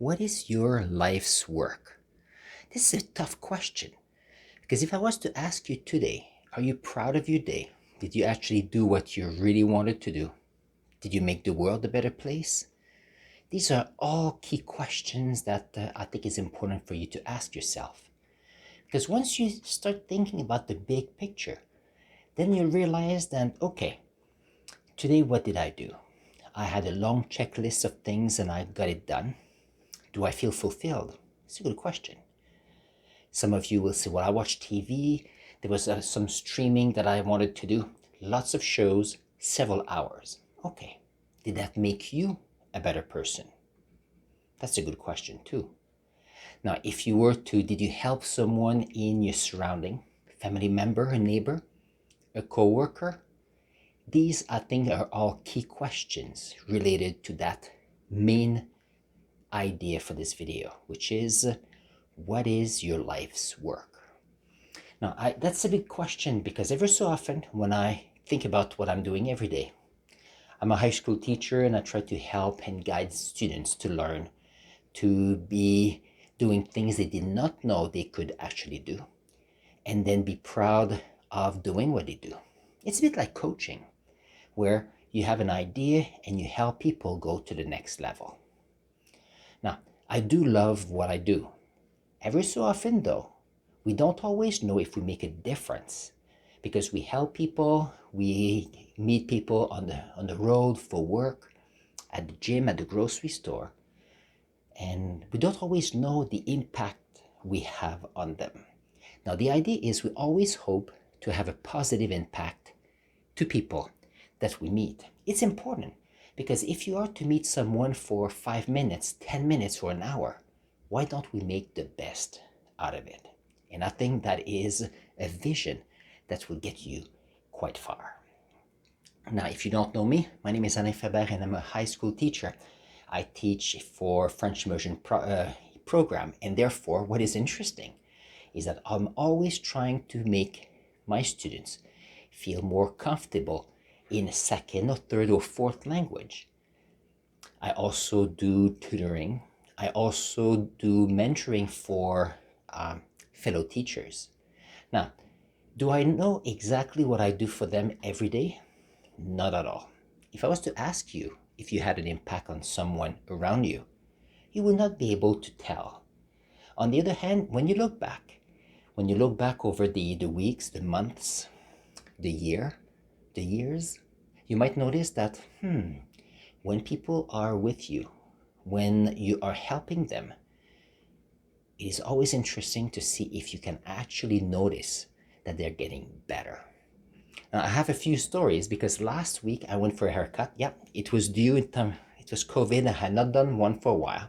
What is your life's work? This is a tough question because if I was to ask you today, are you proud of your day? Did you actually do what you really wanted to do? Did you make the world a better place? These are all key questions that I think is important for you to ask yourself. Because once you start thinking about the big picture, then you realize that, okay, today what did I do? I had a long checklist of things and I got it done. Do I feel fulfilled? It's a good question. Some of you will say, well, I watched TV. There was some streaming that I wanted to do. Lots of shows, several hours. Okay, did that make you a better person? That's a good question too. Now, if you were to, did you help someone in your surrounding, family member, a neighbor, a coworker? These, I think, are all key questions related to that main idea for this video, which is, what is your life's work? Now, that's a big question because every so often when I think about what I'm doing every day, I'm a high school teacher and I try to help and guide students to learn to be doing things they did not know they could actually do, and then be proud of doing what they do. It's a bit like coaching, where you have an idea and you help people go to the next level. Now, I do love what I do. Every so often, though, we don't always know if we make a difference because we help people, we meet people on the road for work, at the gym, at the grocery store, and we don't always know the impact we have on them. Now, the idea is we always hope to have a positive impact to people that we meet. It's important because if you are to meet someone for 5 minutes, 10 minutes, or an hour, why don't we make the best out of it? And I think that is a vision that will get you quite far. Now, if you don't know me, my name is Alain Faber and I'm a high school teacher. I teach for French immersion program, and therefore what is interesting is that I'm always trying to make my students feel more comfortable in a second or third or fourth language. I also do tutoring. I also do mentoring for fellow teachers. Now, do I know exactly what I do for them every day? Not at all. If I was to ask you if you had an impact on someone around you, you will not be able to tell. On the other hand, when you look back over the weeks, the months, the years, you might notice that, when people are with you, when you are helping them, it is always interesting to see if you can actually notice that they're getting better. Now, I have a few stories because last week I went for a haircut. Yeah, it was due in time. It was COVID. I had not done one for a while.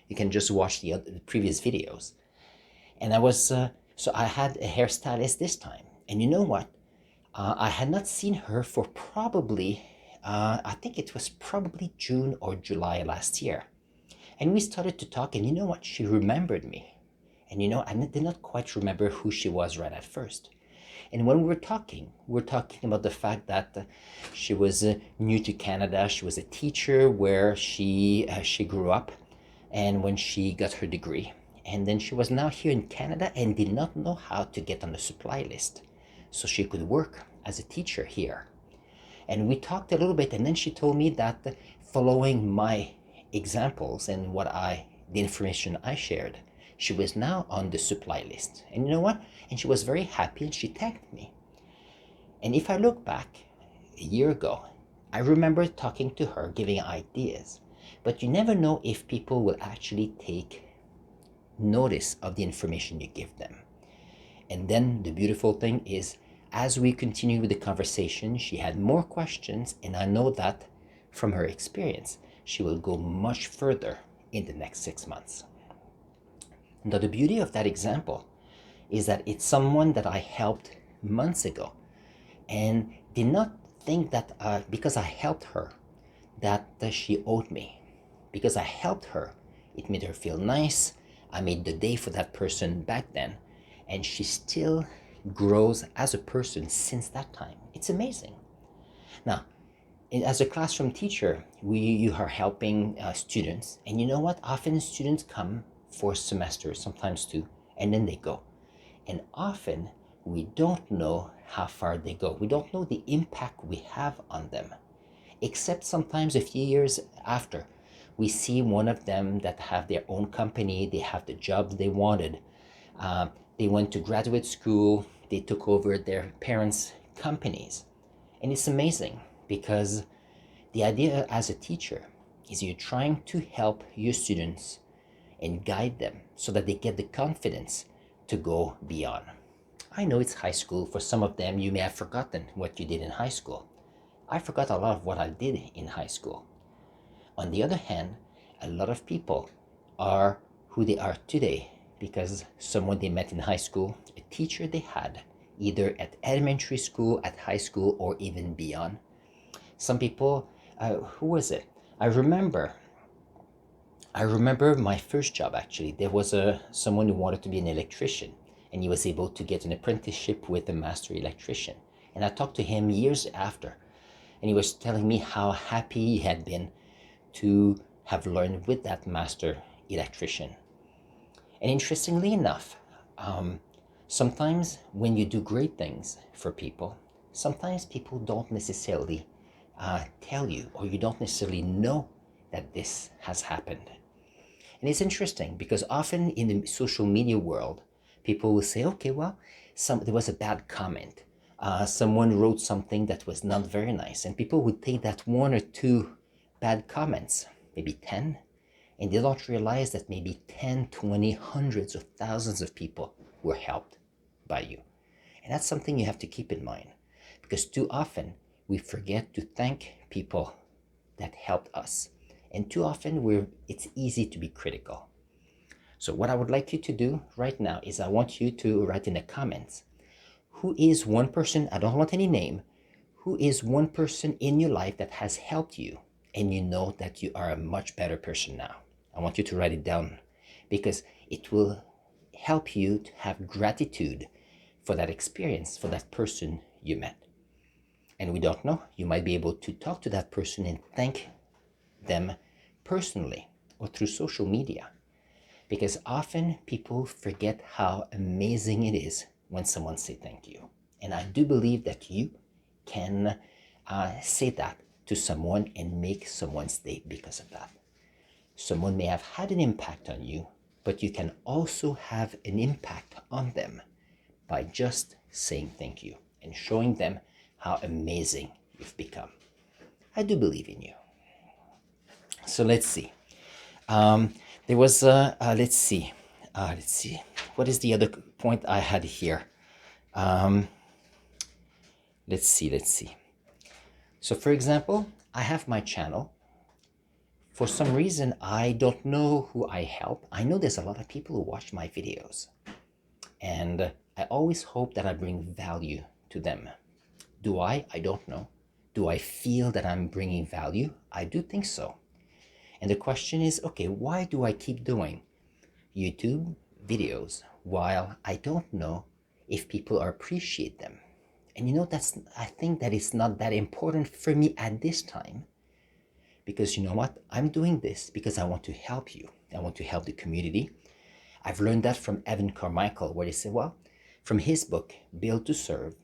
You can just watch the previous videos. And so I had a hairstylist this time. And you know what? I had not seen her for probably, I think it was probably June or July last year. And we started to talk, and you know what? She remembered me. And I did not quite remember who she was right at first. And when we were talking about the fact that she was new to Canada. She was a teacher where she grew up, and when she got her degree. And then she was now here in Canada and did not know how to get on the supply list, so she could work as a teacher here. And we talked a little bit, and then she told me that following my examples and the information I shared, she was now on the supply list. And you know what? And she was very happy and she thanked me. And if I look back a year ago, I remember talking to her, giving ideas. But you never know if people will actually take notice of the information you give them. And then the beautiful thing is, as we continue with the conversation, she had more questions, and I know that from her experience, she will go much further in the next 6 months. Now, the beauty of that example is that it's someone that I helped months ago and did not think that because I helped her that she owed me. Because I helped her, it made her feel nice. I made the day for that person back then, and she still grows as a person since that time. It's amazing. Now, And as a classroom teacher, you are helping students, and you know what? Often students come for a semester, sometimes two, and then they go. And often we don't know how far they go. We don't know the impact we have on them, except sometimes a few years after. We see one of them that have their own company, they have the job they wanted, uh, they went to graduate school, they took over their parents' companies. And it's amazing because the idea as a teacher is you're trying to help your students and guide them so that they get the confidence to go beyond. I know it's high school. For some of them, you may have forgotten what you did in high school. I forgot a lot of what I did in high school. On the other hand, a lot of people are who they are today because someone they met in high school, a teacher they had, either at elementary school, at high school, or even beyond. Some people, who was it? I remember I remember my first job actually. There was someone who wanted to be an electrician, and he was able to get an apprenticeship with a master electrician. And I talked to him years after, and he was telling me how happy he had been to have learned with that master electrician. And interestingly enough, um, sometimes when you do great things for people, sometimes people don't necessarily tell you, or you don't necessarily know that this has happened. And it's interesting because often in the social media world, people will say, okay, well, there was a bad comment. Someone wrote something that was not very nice. And people would take that one or two bad comments, maybe 10, and they don't realize that maybe 10, 20, hundreds of thousands of people were helped by you. And that's something you have to keep in mind because too often we forget to thank people that helped us. And too often it's easy to be critical. So what I would like you to do right now is I want you to write in the comments, who is one person, I don't want any name, who is one person in your life that has helped you and you know that you are a much better person now. I want you to write it down because it will help you to have gratitude for that experience, for that person you met. And we don't know, you might be able to talk to that person and thank them personally or through social media, because often people forget how amazing it is when someone say thank you. And I do believe that you can say that to someone and make someone's day because of that. Someone may have had an impact on you, but you can also have an impact on them by just saying thank you and showing them how amazing you've become. I do believe in you. So let's see. There was let's see. What is the other point I had here? Let's see. So for example, I have my channel. For some reason, I don't know who I help. I know there's a lot of people who watch my videos, and I always hope that I bring value to them. Do I? I don't know. Do I feel that I'm bringing value? I do think so. And the question is, okay, why do I keep doing YouTube videos while I don't know if people appreciate them? And I think that it's not that important for me at this time, because you know what? I'm doing this because I want to help you. I want to help the community. I've learned that from Evan Carmichael, where he said, well, from his book, Build to Serve,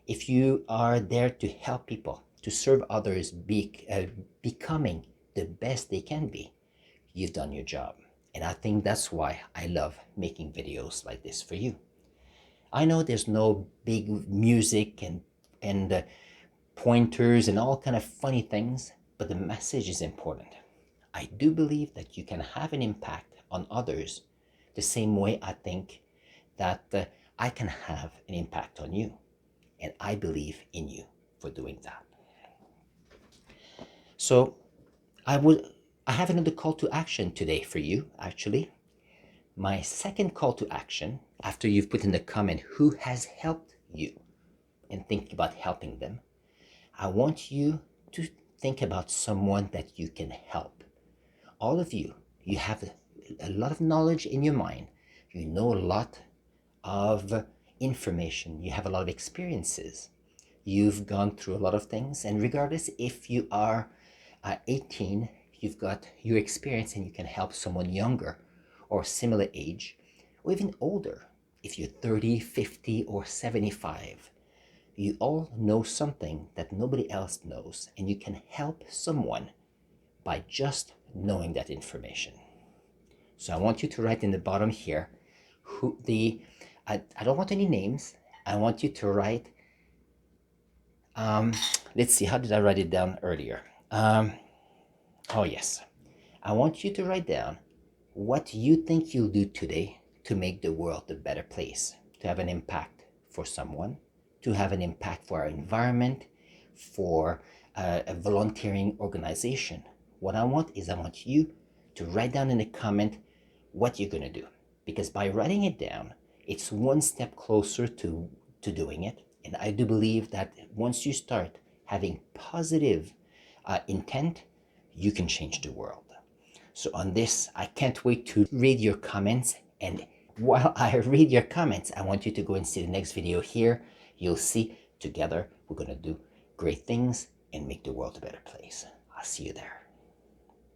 if you are there to help people, to serve others, becoming the best they can be, you've done your job. And I think that's why I love making videos like this for you. I know there's no big music and pointers and all kind of funny things, but the message is important. I do believe that you can have an impact on others the same way I think that I can have an impact on you. And I believe in you for doing that. So I have another call to action today for you, actually. My second call to action, after you've put in the comment who has helped you and think about helping them, I want you to think about someone that you can help. All of you have a lot of knowledge in your mind. You know a lot of information. You have a lot of experiences. you've gone through a lot of things, and regardless if you are 18, you've got your experience and you can help someone younger or similar age, or even older. If you're 30, 50, or 75, you all know something that nobody else knows, and you can help someone by just knowing that information. So I want you to write in the bottom here who the I don't want any names. I want you to write let's see, how did I write it down earlier? Oh yes, I want you to write down what you think you'll do today to make the world a better place, to have an impact for someone, to have an impact for our environment, for a volunteering organization. What I want you to write down in a comment what you're going to do. Because by writing it down, it's one step closer to doing it. And I do believe that once you start having positive intent, you can change the world. So on this, I can't wait to read your comments. And while I read your comments, I want you to go and see the next video here. You'll see together we're going to do great things and make the world a better place. I'll see you there.